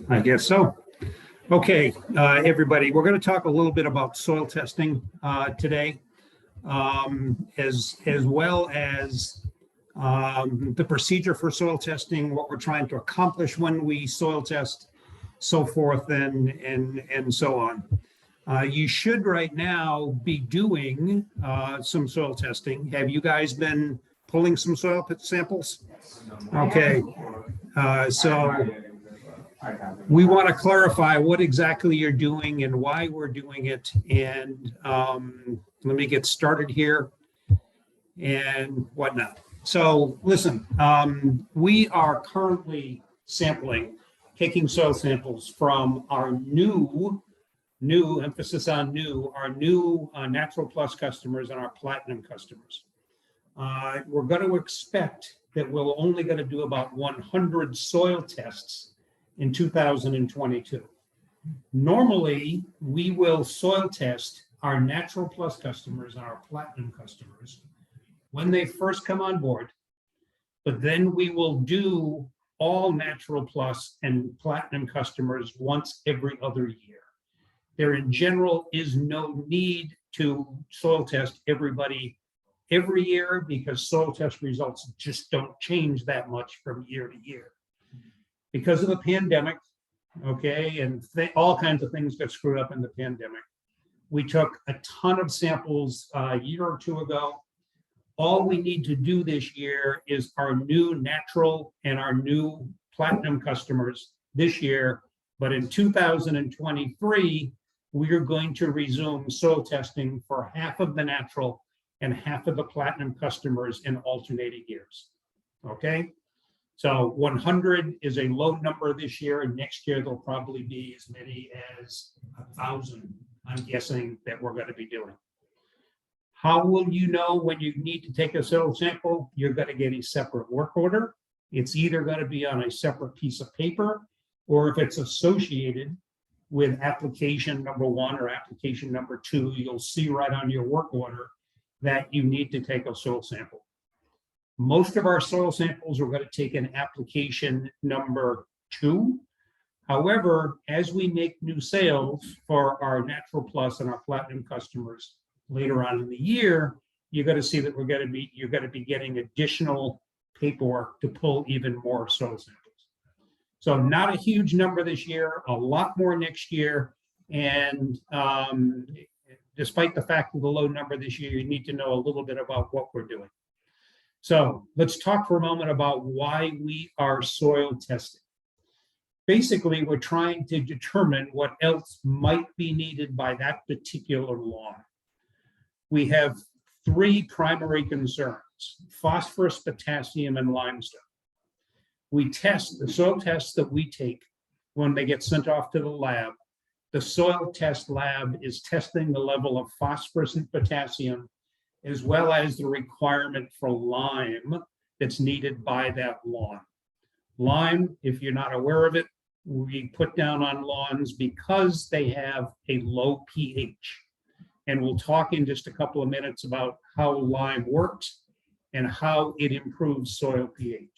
I guess so. Okay, everybody, we're going to talk a little bit about soil testing today, as well as the procedure for soil testing, what we're trying to accomplish when we soil test, so forth and so on. You should right now be doing some soil testing. Have you guys been pulling some soil samples? Okay, so we want to clarify what exactly you're doing and why we're doing it. And let me get started here and whatnot. So listen, we are currently taking soil samples from our new emphasis on our new Natural Plus customers and our Platinum customers. We're going to expect that we're only going to do about 100 soil tests in 2022. Normally, we will soil test our Natural Plus customers and our Platinum customers when they first come on board, but then we will do all Natural Plus and Platinum customers once every other year. There in general is no need to soil test everybody every year because soil test results just don't change that much from year to year. Because of the pandemic, okay, and all kinds of things got screwed up in the pandemic. We took a ton of samples a year or two ago. All we need to do this year is our new natural and our new Platinum customers this year, but in 2023, we are going to resume soil testing for half of the natural and half of the Platinum customers in alternating years, okay? So 100 is a low number this year, and next year there'll probably be as many as 1,000, I'm guessing, that we're going to be doing. How will you know when you need to take a soil sample? You're going to get a separate work order. It's either going to be on a separate piece of paper, or if it's associated with application number 1 or application number 2, you'll see right on your work order that you need to take a soil sample. Most of our soil samples are going to take an application number 2. However, as we make new sales for our Natural Plus and our Platinum customers later on in the year, you're going to see that you're going to be getting additional paperwork to pull even more soil samples. So not a huge number this year, a lot more next year. And despite the fact of the low number this year, you need to know a little bit about what we're doing. So let's talk for a moment about why we are soil testing. Basically, we're trying to determine what else might be needed by that particular lawn. We have 3 primary concerns: phosphorus, potassium, and limestone. We test the soil tests that we take when they get sent off to the lab. The soil test lab is testing the level of phosphorus and potassium, as well as the requirement for lime that's needed by that lawn. Lime, if you're not aware of it, we put down on lawns because they have a low pH. And we'll talk in just a couple of minutes about how lime works and how it improves soil pH.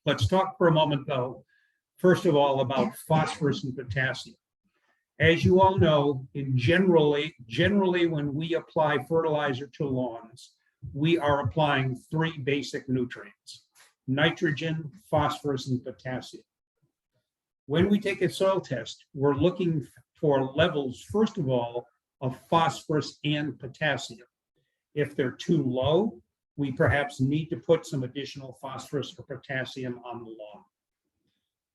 Let's talk for a moment, though, first of all, about phosphorus and potassium. As you all know, generally when we apply fertilizer to lawns, we are applying 3 basic nutrients: nitrogen, phosphorus, and potassium. When we take a soil test, we're looking for levels, first of all, of phosphorus and potassium. If they're too low, we perhaps need to put some additional phosphorus or potassium on the lawn.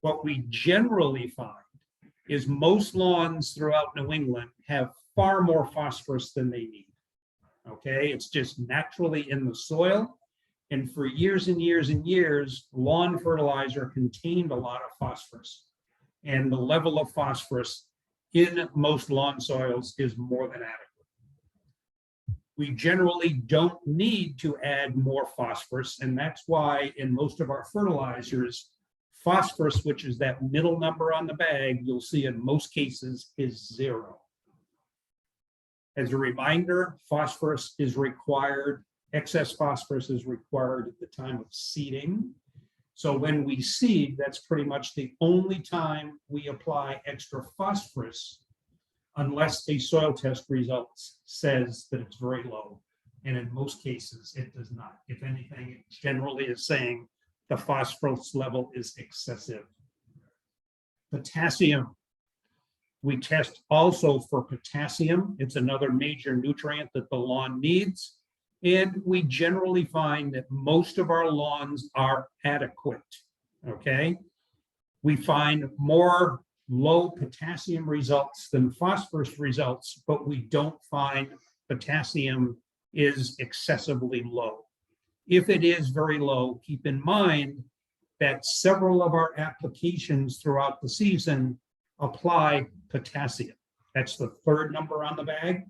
What we generally find is most lawns throughout New England have far more phosphorus than they need. Okay, it's just naturally in the soil. And for years and years and years, lawn fertilizer contained a lot of phosphorus. And the level of phosphorus in most lawn soils is more than adequate. We generally don't need to add more phosphorus, and that's why in most of our fertilizers, phosphorus, which is that middle number on the bag, you'll see in most cases is 0. As a reminder, phosphorus is required, excess phosphorus is required at the time of seeding. So when we seed, that's pretty much the only time we apply extra phosphorus unless a soil test results says that it's very low. And in most cases, it does not. If anything, it generally is saying the phosphorus level is excessive. Potassium. We test also for potassium. It's another major nutrient that the lawn needs. And we generally find that most of our lawns are adequate, okay? We find more low potassium results than phosphorus results, but we don't find potassium is excessively low. If it is very low, keep in mind that several of our applications throughout the season apply potassium. That's the third number on the bag,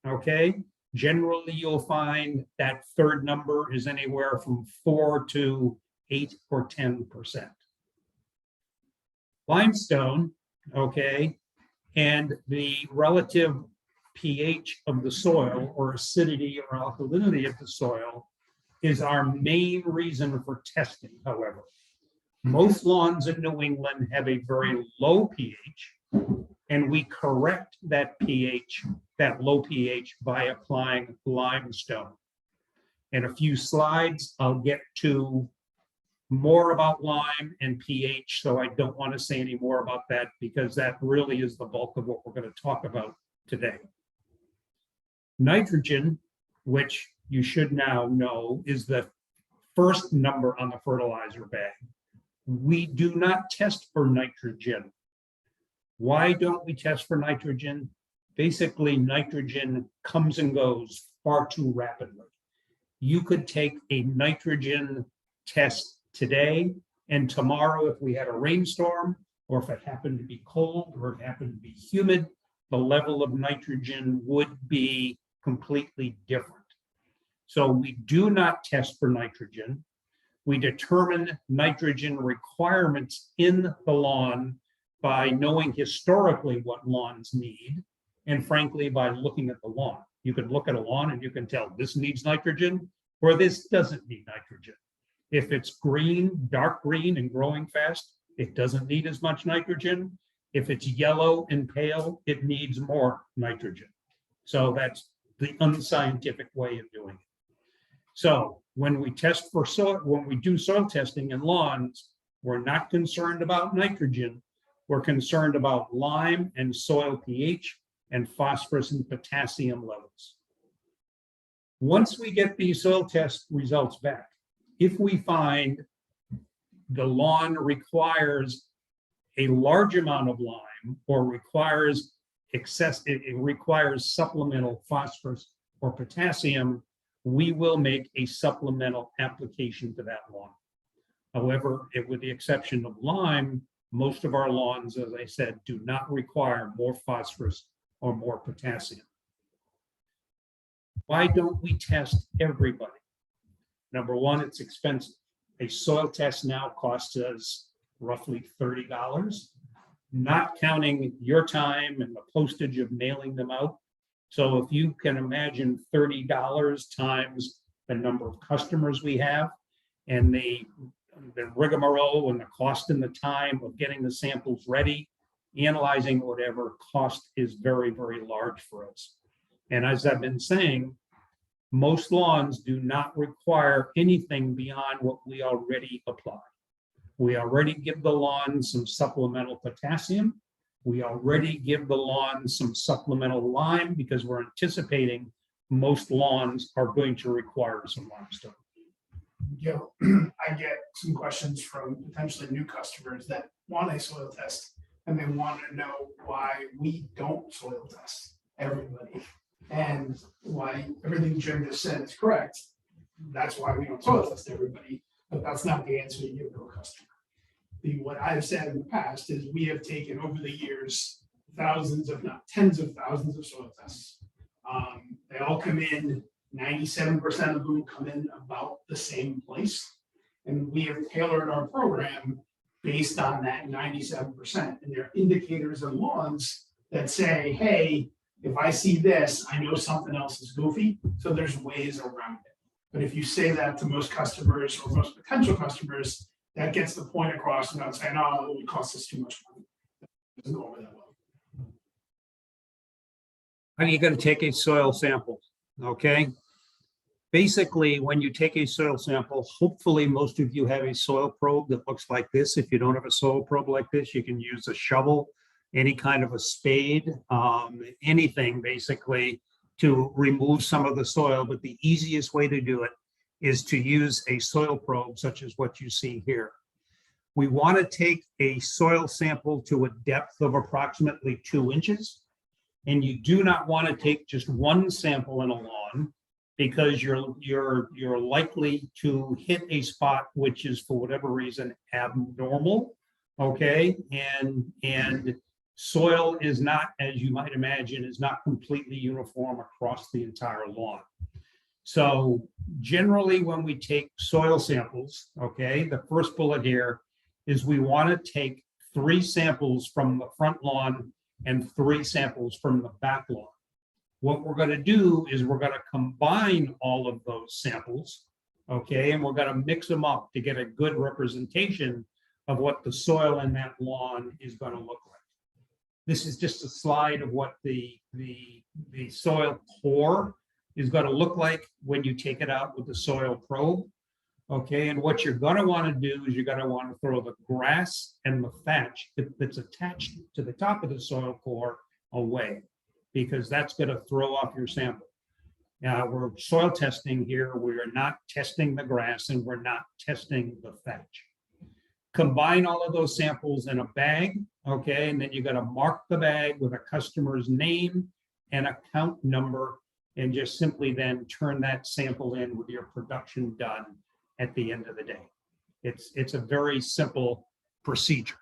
okay? Generally, you'll find that third number is anywhere from 4 to 8 or 10%. Limestone, okay, and the relative pH of the soil or acidity or alkalinity of the soil is our main reason for testing, however. Most lawns in New England have a very low pH, and we correct that pH, that low pH, by applying limestone. In a few slides, I'll get to more about lime and pH, so I don't want to say any more about that because that really is the bulk of what we're going to talk about today. Nitrogen, which you should now know, is the first number on the fertilizer bag. We do not test for nitrogen. Why don't we test for nitrogen? Basically, nitrogen comes and goes far too rapidly. You could take a nitrogen test today, and tomorrow, if we had a rainstorm, or if it happened to be cold, or it happened to be humid, the level of nitrogen would be completely different. So we do not test for nitrogen. We determine nitrogen requirements in the lawn by knowing historically what lawns need, and frankly, by looking at the lawn. You can look at a lawn and you can tell this needs nitrogen or this doesn't need nitrogen. If it's green, dark green and growing fast, it doesn't need as much nitrogen. If it's yellow and pale, it needs more nitrogen. So that's the unscientific way of doing it. So when we test for soil, when we do soil testing in lawns, we're not concerned about nitrogen. We're concerned about lime and soil pH and phosphorus and potassium levels. Once we get these soil test results back, if we find the lawn requires a large amount of lime or requires it requires supplemental phosphorus or potassium, we will make a supplemental application to that lawn. However, with the exception of lime, most of our lawns, as I said, do not require more phosphorus or more potassium. Why don't we test everybody? Number one, it's expensive. A soil test now costs us roughly $30, not counting your time and the postage of mailing them out. So if you can imagine $30 times the number of customers we have and the rigmarole and the cost and the time of getting the samples ready, analyzing whatever, cost is very, very large for us. And as I've been saying, most lawns do not require anything beyond what we already apply. We already give the lawn some supplemental potassium. We already give the lawn some supplemental lime because we're anticipating most lawns are going to require some limestone. Yeah, I get some questions from potentially new customers that want a soil test and they want to know why we don't soil test everybody and why everything Jim just said is correct. That's why we don't soil test everybody, but that's not the answer you give to a customer. What I've said in the past is we have taken over the years thousands, if not tens of thousands of soil tests. They all come in, 97% of them come in about the same place. And we have tailored our program based on that 97%. And there are indicators in lawns that say, hey, if I see this, I know something else is goofy. So there's ways around it. But if you say that to most customers or most potential customers, that gets the point across and not saying, oh, it would cost us too much money. It doesn't go over that well. How are you going to take a soil sample? Okay. Basically, when you take a soil sample, hopefully most of you have a soil probe that looks like this. If you don't have a soil probe like this, you can use a shovel, any kind of a spade, anything basically to remove some of the soil. But the easiest way to do it is to use a soil probe such as what you see here. We want to take a soil sample to a depth of approximately 2 inches. And you do not want to take just one sample in a lawn, because you're likely to hit a spot which is, for whatever reason, abnormal. Okay, and soil is not, as you might imagine, is not completely uniform across the entire lawn. So generally, when we take soil samples, okay, the first bullet here is we want to take 3 samples from the front lawn and 3 samples from the back lawn. What we're going to do is we're going to combine all of those samples, okay, and we're going to mix them up to get a good representation of what the soil in that lawn is going to look like. This is just a slide of what the soil core is going to look like when you take it out with the soil probe, okay, and what you're going to want to do is you're going to want to throw the grass and the thatch that's attached to the top of the soil core away, because that's going to throw off your sample. Now, we're soil testing here. We're not testing the grass and we're not testing the thatch. Combine all of those samples in a bag, okay, and then you got to mark the bag with a customer's name and account number, and just simply then turn that sample in with your production done at the end of the day. It's a very simple procedure.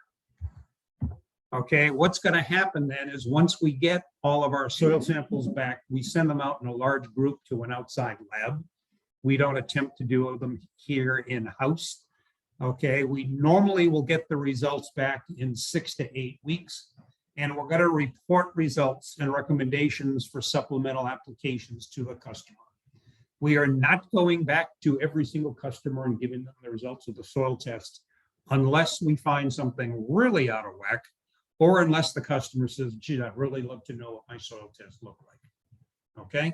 Okay, what's going to happen then is once we get all of our soil samples back, we send them out in a large group to an outside lab. We don't attempt to do them here in-house. Okay, we normally will get the results back in 6 to 8 weeks, and we're going to report results and recommendations for supplemental applications to the customer. We are not going back to every single customer and giving them the results of the soil test unless we find something really out of whack, or unless the customer says, gee, I'd really love to know what my soil tests look like. Okay.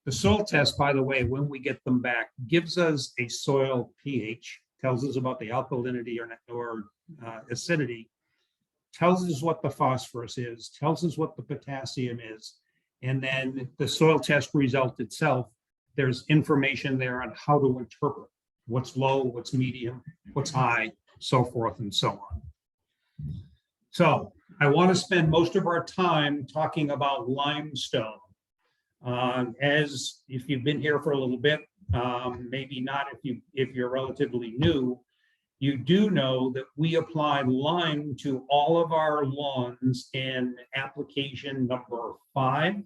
The soil test, by the way, when we get them back, gives us a soil pH, tells us about the alkalinity or acidity, tells us what the phosphorus is, tells us what the potassium is, and then the soil test result itself, there's information there on how to interpret what's low, what's medium, what's high, so forth and so on. So I want to spend most of our time talking about limestone. As if you've been here for a little bit, maybe not if you're relatively new, you do know that we apply lime to all of our lawns in application number 5,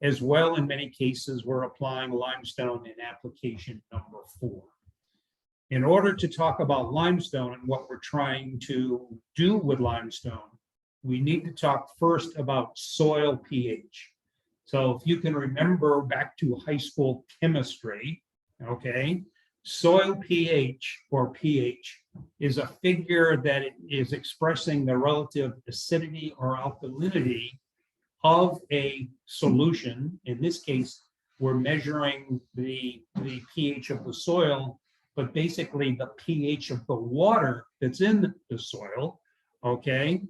as well in many cases we're applying limestone in application number 4. In order to talk about limestone and what we're trying to do with limestone, we need to talk first about soil pH. So if you can remember back to high school chemistry, okay, soil pH or pH is a figure that is expressing the relative acidity or alkalinity of a solution. In this case, we're measuring the pH of the soil, but basically the pH of the water that's in the soil, okay?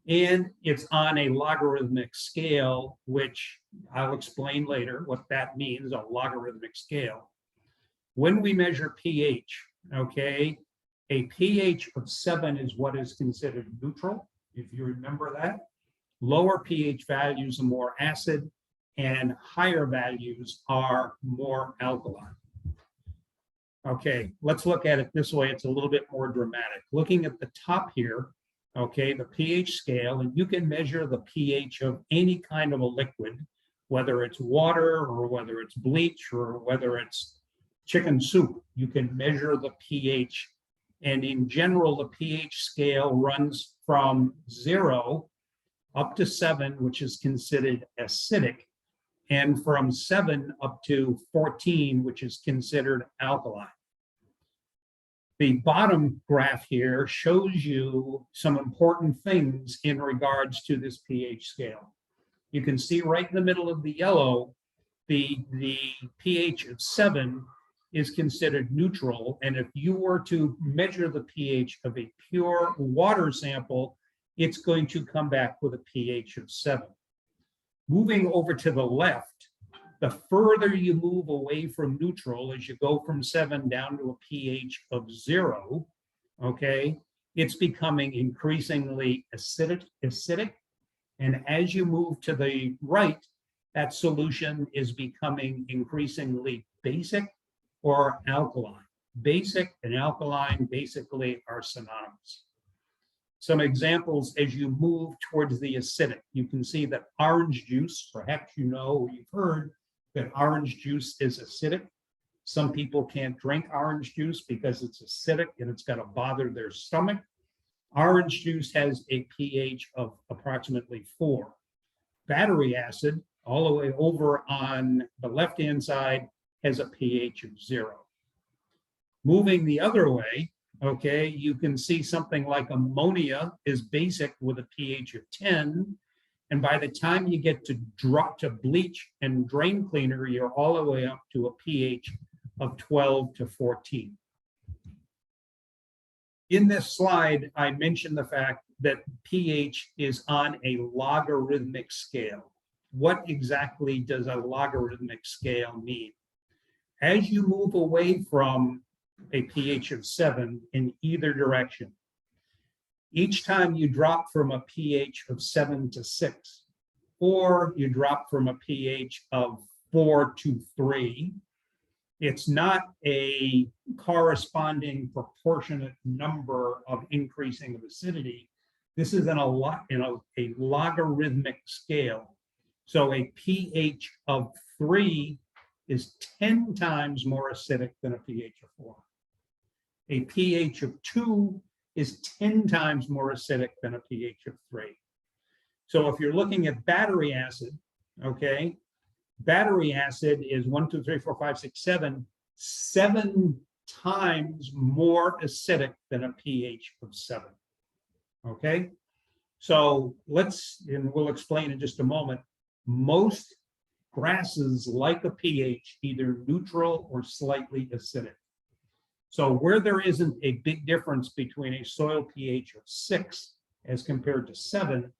And it's on a logarithmic scale, which I'll explain later what that means, a logarithmic scale. When we measure pH, okay, a pH of 7 is what is considered neutral, if you remember that. Lower pH values are more acid, and higher values are more alkaline. Okay, let's look at it this way. It's a little bit more dramatic. Looking at the top here, okay, the pH scale, and you can measure the pH of any kind of a liquid, whether it's water or whether it's bleach or whether it's chicken soup. You can measure the pH, and in general, the pH scale runs from 0 up to 7, which is considered acidic, and from 7 up to 14, which is considered alkaline. The bottom graph here shows you some important things in regards to this pH scale. You can see right in the middle of the yellow, the pH of 7 is considered neutral. And if you were to measure the pH of a pure water sample, it's going to come back with a pH of 7. Moving over to the left, the further you move away from neutral, as you go from 7 down to a pH of 0, okay, it's becoming increasingly acidic. And as you move to the right, that solution is becoming increasingly basic or alkaline. Basic and alkaline basically are synonymous. Some examples as you move towards the acidic, you can see that orange juice, perhaps you know, you've heard that orange juice is acidic. Some people can't drink orange juice because it's acidic and it's going to bother their stomach. Orange juice has a pH of approximately 4. Battery acid, all the way over on the left-hand side, has a pH of 0. Moving the other way, okay, you can see something like ammonia is basic with a pH of 10. And by the time you get to drop to bleach and drain cleaner, you're all the way up to a pH of 12 to 14. In this slide, I mentioned the fact that pH is on a logarithmic scale. What exactly does a logarithmic scale mean? As you move away from a pH of 7 in either direction, each time you drop from a pH of 7 to 6, or you drop from a pH of 4 to 3, it's not a corresponding proportionate number of increasing of acidity. This is a logarithmic scale. So a pH of 3 is 10 times more acidic than a pH of 4. A pH of 2 is 10 times more acidic than a pH of 3. So if you're looking at battery acid, okay, battery acid is 1, 2, 3, 4, 5, 6, 7 times more acidic than a pH of 7. Okay, so and we'll explain in just a moment, most grasses like a pH either neutral or slightly acidic. So where there isn't a big difference between a soil pH of 6 as compared to 7,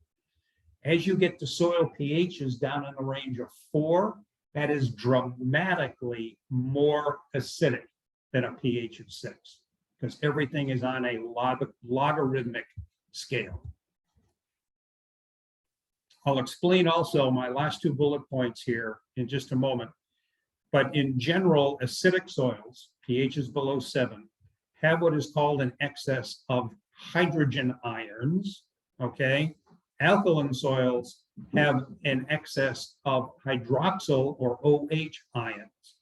as you get to soil pHs down in the range of 4, that is dramatically more acidic than a pH of 6, because everything is on a logarithmic scale. I'll explain also my last 2 bullet points here in just a moment. But in general, acidic soils, pHs below 7, have what is called an excess of hydrogen ions, okay? Alkaline soils have an excess of hydroxyl or OH ions.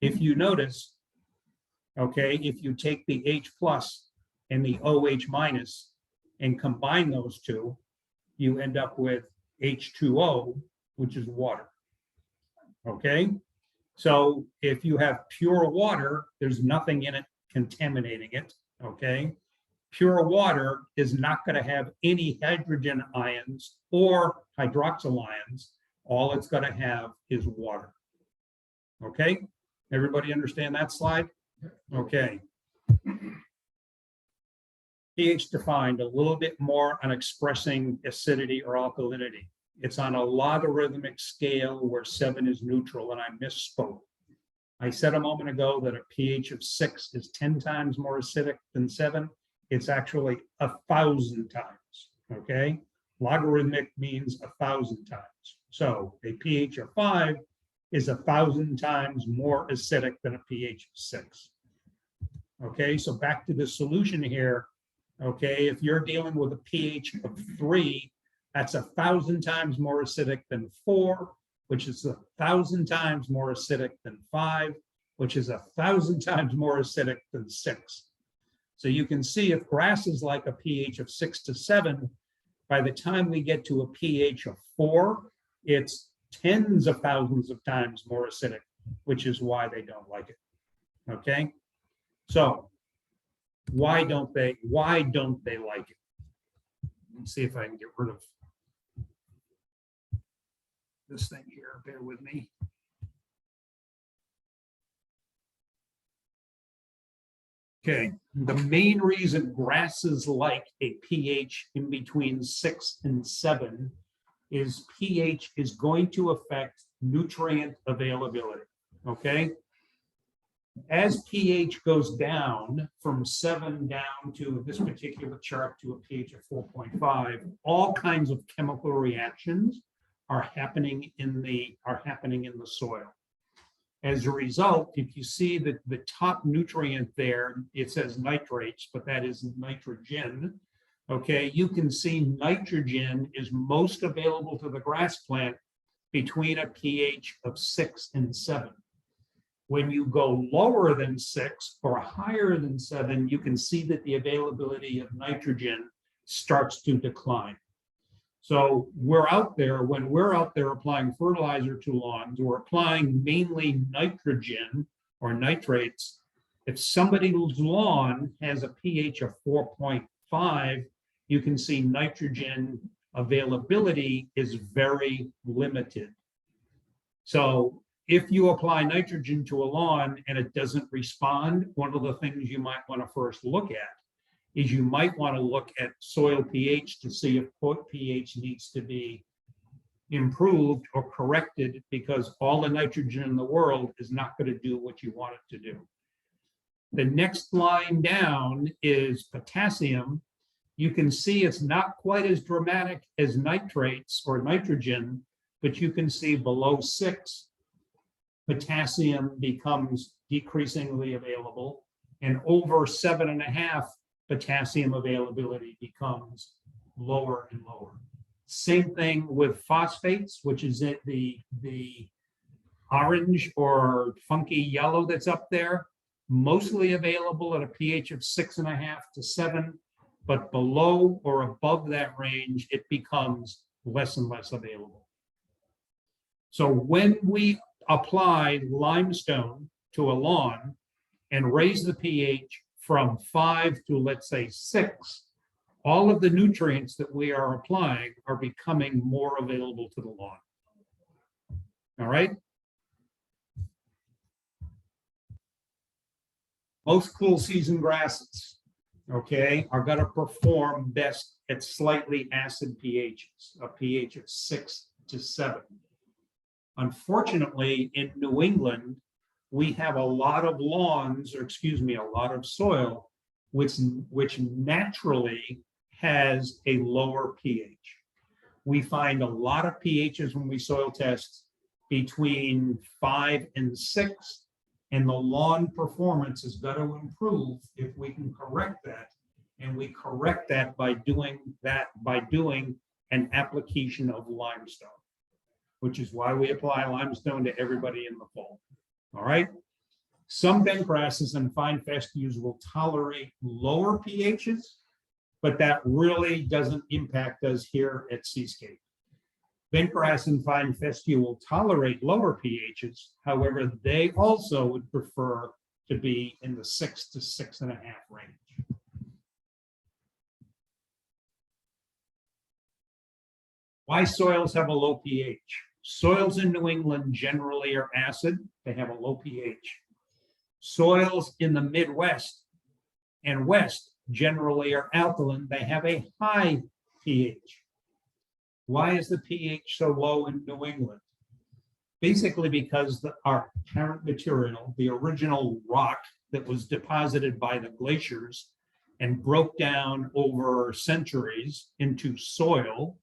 If you notice, okay, if you take the H plus and the OH minus and combine those two, you end up with H2O, which is water, okay? So if you have pure water, there's nothing in it contaminating it, okay? Pure water is not going to have any hydrogen ions or hydroxyl ions. All it's going to have is water, okay? Everybody understand that slide? Okay. pH defined a little bit more on expressing acidity or alkalinity. It's on a logarithmic scale where 7 is neutral, and I misspoke. I said a moment ago that a pH of 6 is 10 times more acidic than 7. It's actually 1,000 times, okay? Logarithmic means 1,000 times. So a pH of 5 is 1,000 times more acidic than a pH of 6. Okay, so back to the solution here. Okay, if you're dealing with a pH of 3, that's 1,000 times more acidic than 4, which is 1,000 times more acidic than 5, which is 1,000 times more acidic than 6. So you can see if grass is like a pH of 6 to 7, by the time we get to a pH of 4, it's tens of thousands of times more acidic, which is why they don't like it. Okay, so Why don't they like it? Let's see if I can get rid of this thing here. Bear with me. Okay, the main reason grasses like a pH in between 6 and 7 is pH is going to affect nutrient availability, okay? As pH goes down from 7 down to this particular chart to a pH of 4.5, all kinds of chemical reactions are happening in the soil. As a result, if you see that the top nutrient there, it says nitrates, but that is nitrogen. Okay, you can see nitrogen is most available to the grass plant between a pH of 6 and 7. When you go lower than 6 or higher than 7, you can see that the availability of nitrogen starts to decline. So we're out there, when we're out there applying fertilizer to lawns, we're applying mainly nitrogen or nitrates. If somebody's lawn has a pH of 4.5, you can see nitrogen availability is very limited. So if you apply nitrogen to a lawn and it doesn't respond, one of the things you might want to first look at is you might want to look at soil pH to see if pH needs to be improved or corrected, because all the nitrogen in the world is not going to do what you want it to do. The next line down is potassium. You can see it's not quite as dramatic as nitrates or nitrogen, but you can see below 6, potassium becomes decreasingly available, and over 7.5, potassium availability becomes lower and lower. Same thing with phosphates, which is the orange or funky yellow that's up there, mostly available at a pH of 6.5 to 7, but below or above that range, it becomes less and less available. So when we apply limestone to a lawn and raise the pH from 5 to, let's say, 6, all of the nutrients that we are applying are becoming more available to the lawn. All right? Most cool season grasses, okay, are going to perform best at slightly acid pHs, a pH of 6 to 7. Unfortunately, in New England, we have a lot of lawns, or excuse me, a lot of soil, which naturally has a lower pH. We find a lot of pHs when we soil test between 5 and 6, and the lawn performance is going to improve if we can correct that. And we correct that by doing an application of limestone, which is why we apply limestone to everybody in the fall. All right. Some bent grasses and fine fescues will tolerate lower pHs, but that really doesn't impact us here at Seascape. Bent grass and fine fescue will tolerate lower pHs. However, they also would prefer to be in the 6 to 6.5 range. Why soils have a low pH? Soils in New England generally are acid. They have a low pH. Soils in the Midwest and West generally are alkaline. They have a high pH. Why is the pH so low in New England? Basically because our parent material, the original rock that was deposited by the glaciers and broke down over centuries into soil,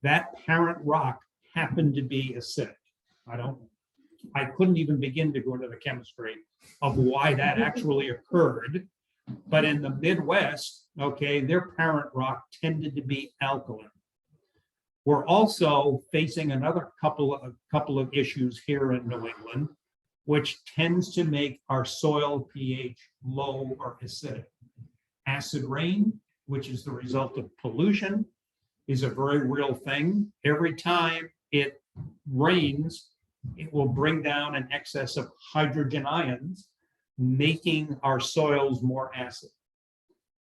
that parent rock happened to be acidic. I couldn't even begin to go into the chemistry of why that actually occurred. But in the Midwest, okay, their parent rock tended to be alkaline. We're also facing another couple of issues here in New England, which tends to make our soil pH low or acidic. Acid rain, which is the result of pollution, is a very real thing. Every time it rains, it will bring down an excess of hydrogen ions, making our soils more acid.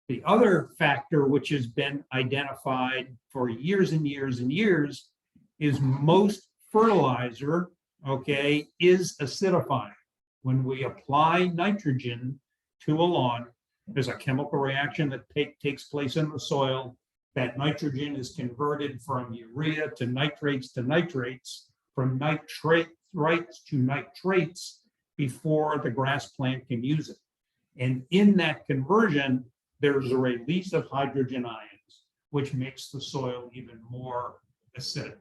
The other factor, which has been identified for years and years and years, is most fertilizer, okay, is acidifying. When we apply nitrogen to a lawn, there's a chemical reaction that takes place in the soil. That nitrogen is converted from urea to nitrates, from nitrites to nitrates before the grass plant can use it. And in that conversion, there's a release of hydrogen ions, which makes the soil even more acidic.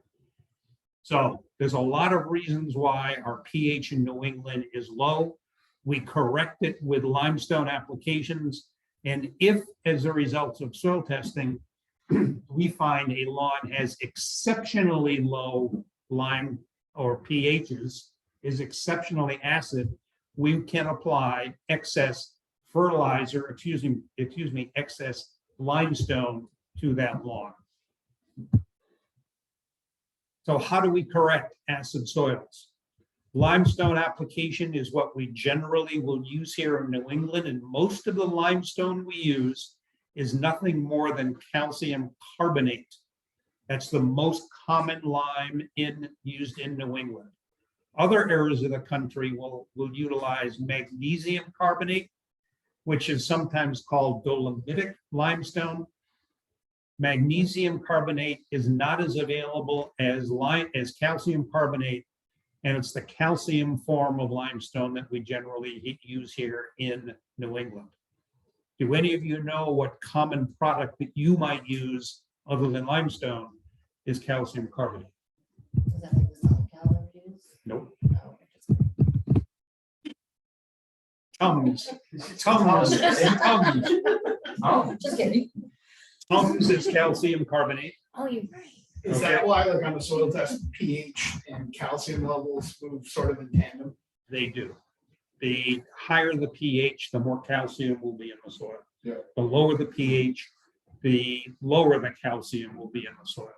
So there's a lot of reasons why our pH in New England is low. We correct it with limestone applications. And if, as a result of soil testing, we find a lawn has exceptionally low lime or pHs, is exceptionally acid, we can apply excess fertilizer, excuse me, excess limestone to that lawn. So how do we correct acid soils? Limestone application is what we generally will use here in New England, and most of the limestone we use is nothing more than calcium carbonate. That's the most common lime used in New England. Other areas of the country will utilize magnesium carbonate, which is sometimes called dolomitic limestone. Magnesium carbonate is not as available as calcium carbonate, and it's the calcium form of limestone that we generally use here in New England. Do any of you know what common product that you might use other than limestone is calcium carbonate? Is that like the solid cal use? Nope. No. Tums. Oh, Just kidding. Tums is calcium carbonate. Oh, you're right. is that why, like on the soil test, pH and calcium levels move sort of in tandem? They do. The higher the pH, the more calcium will be in the soil. Yeah. The lower the pH, the lower the calcium will be in the soil.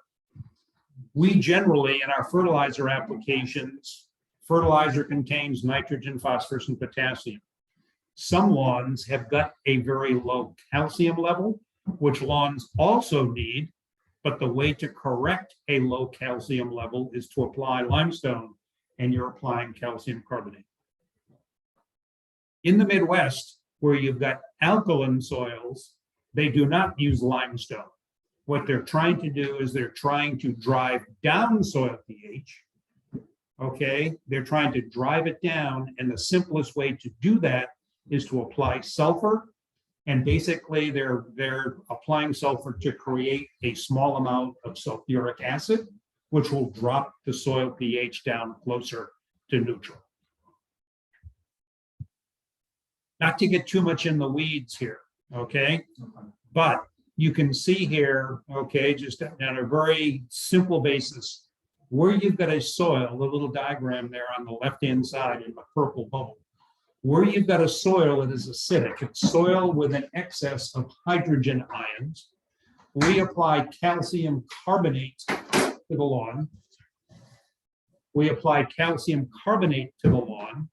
We generally, in our fertilizer applications, fertilizer contains nitrogen, phosphorus, and potassium. Some lawns have got a very low calcium level, which lawns also need, but the way to correct a low calcium level is to apply limestone, and you're applying calcium carbonate. In the Midwest, where you've got alkaline soils, they do not use limestone. What they're trying to do is they're trying to drive down soil pH. Okay, they're trying to drive it down, and the simplest way to do that is to apply sulfur. And basically, they're applying sulfur to create a small amount of sulfuric acid, which will drop the soil pH down closer to neutral. Not to get too much in the weeds here, okay? But you can see here, okay, just on a very simple basis, where you've got a soil, the little diagram there on the left-hand side in the purple bubble, where you've got a soil that is acidic, it's soil with an excess of hydrogen ions. We apply calcium carbonate to the lawn. We apply calcium carbonate to the lawn,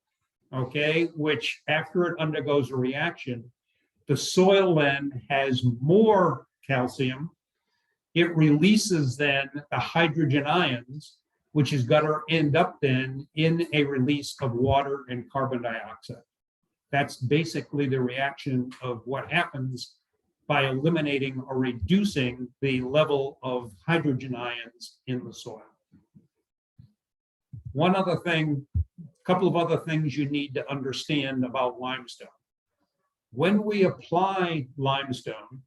okay, which after it undergoes a reaction, the soil then has more calcium. It releases then the hydrogen ions, which is going to end up then in a release of water and carbon dioxide. That's basically the reaction of what happens by eliminating or reducing the level of hydrogen ions in the soil. One other thing, a couple of other things you need to understand about limestone. When we apply limestone,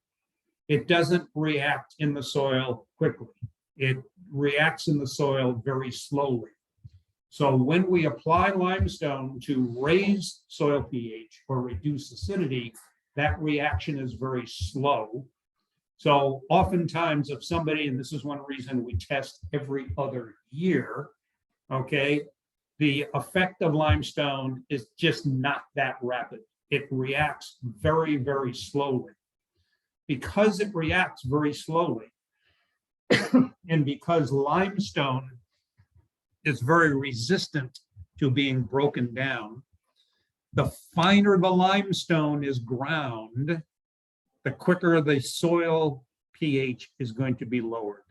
it doesn't react in the soil quickly. It reacts in the soil very slowly. So when we apply limestone to raise soil pH or reduce acidity, that reaction is very slow. So oftentimes if somebody, and this is one reason we test every other year, okay, the effect of limestone is just not that rapid. It reacts very, very slowly. Because it reacts very slowly, and because limestone is very resistant to being broken down, the finer the limestone is ground, the quicker the soil pH is going to be lowered.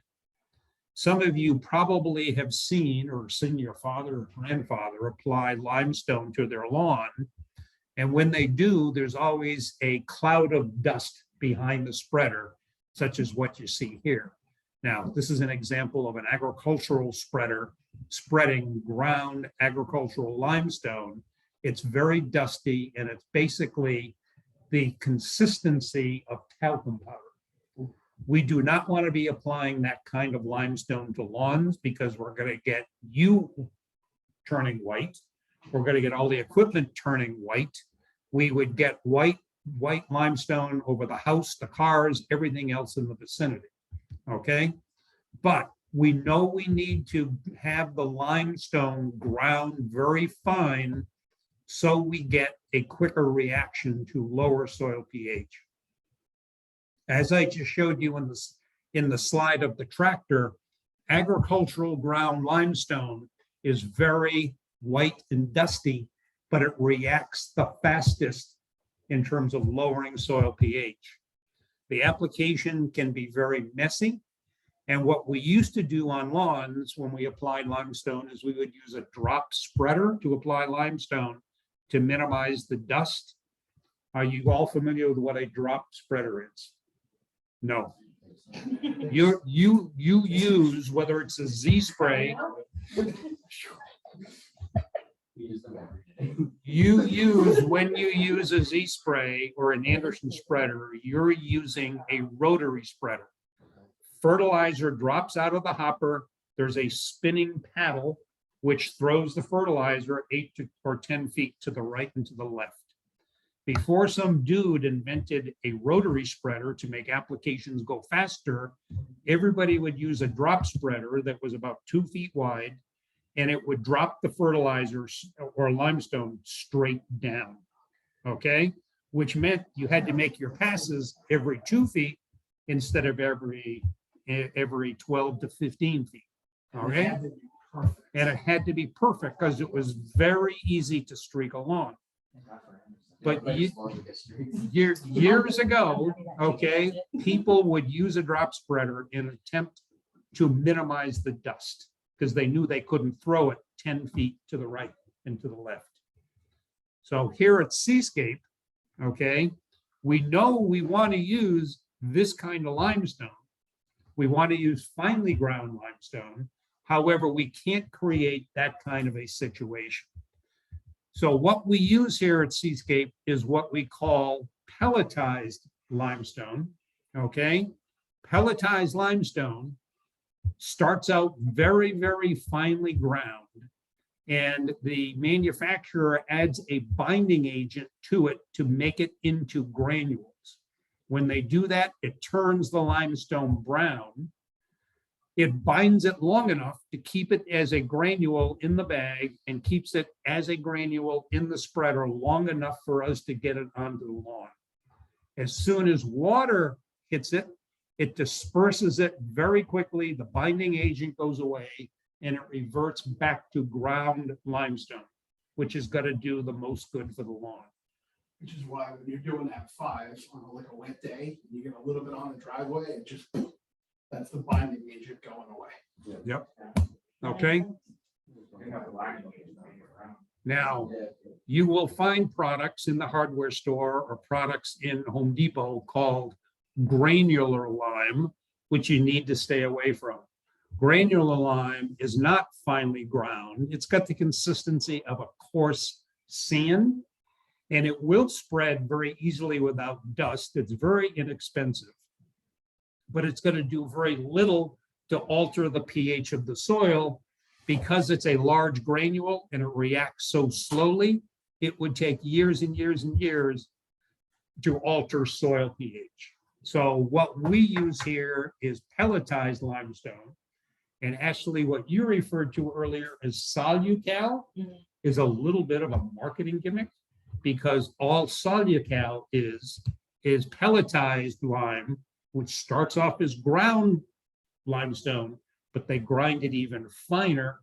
Some of you probably have seen or seen your father or grandfather apply limestone to their lawn. And when they do, there's always a cloud of dust behind the spreader, such as what you see here. Now, this is an example of an agricultural spreader spreading ground agricultural limestone. It's very dusty, and it's basically the consistency of talcum powder. We do not want to be applying that kind of limestone to lawns because we're going to get you turning white. We're going to get all the equipment turning white. We would get white limestone over the house, the cars, everything else in the vicinity. Okay, but we know we need to have the limestone ground very fine so we get a quicker reaction to lower soil pH. As I just showed you in the slide of the tractor, agricultural ground limestone is very white and dusty, but it reacts the fastest in terms of lowering soil pH. The application can be very messy. And what we used to do on lawns when we applied limestone is we would use a drop spreader to apply limestone to minimize the dust. Are you all familiar with what a drop spreader is? No. You use, whether it's a Z spray, you use, when you use a Z spray or an Anderson spreader, you're using a rotary spreader. Fertilizer drops out of the hopper. There's a spinning paddle which throws the fertilizer 8 or 10 feet to the right and to the left. Before some dude invented a rotary spreader to make applications go faster, everybody would use a drop spreader that was about 2 feet wide, and it would drop the fertilizer or limestone straight down, okay? Which meant you had to make your passes every 2 feet instead of every 12 to 15 feet, okay? And it had to be perfect because it was very easy to streak a lawn. But years ago, okay, people would use a drop spreader in an attempt to minimize the dust because they knew they couldn't throw it 10 feet to the right and to the left. So here at Seascape, okay, we know we want to use this kind of limestone. We want to use finely ground limestone. However, we can't create that kind of a situation. So what we use here at Seascape is what we call pelletized limestone, okay? Pelletized limestone starts out very, very finely ground, and the manufacturer adds a binding agent to it to make it into granules. When they do that, it turns the limestone brown. It binds it long enough to keep it as a granule in the bag and keeps it as a granule in the spreader long enough for us to get it onto the lawn. As soon as water hits it, it disperses it very quickly. The binding agent goes away and it reverts back to ground limestone, which is going to do the most good for the lawn. Which is why when you're doing that 5 on like a wet day, you get a little bit on the driveway, it just, that's the binding agent going away. Yep. Okay. Now, you will find products in the hardware store or products in Home Depot called granular lime, which you need to stay away from. Granular lime is not finely ground. It's got the consistency of a coarse sand, and it will spread very easily without dust. It's very inexpensive, but it's going to do very little to alter the pH of the soil because it's a large granule and it reacts so slowly. It would take years and years and years to alter soil pH. So what we use here is pelletized limestone. And actually what you referred to earlier as Solucal is a little bit of a marketing gimmick, because all Solucal is pelletized lime, which starts off as ground limestone, but they grind it even finer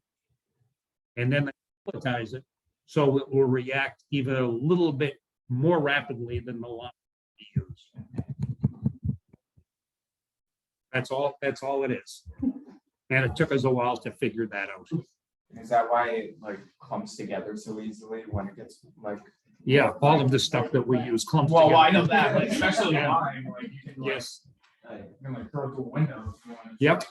and then they pelletize it so it will react even a little bit more rapidly than the lime we use. That's all it is. And it took us a while to figure that out. Is that why it like clumps together so easily when it gets like? Yeah, all of the stuff that we use clumps Well, I together. know that, but especially Yeah. mine, like you can like, Yes, Like, you can like throw it through a window if you want. yep.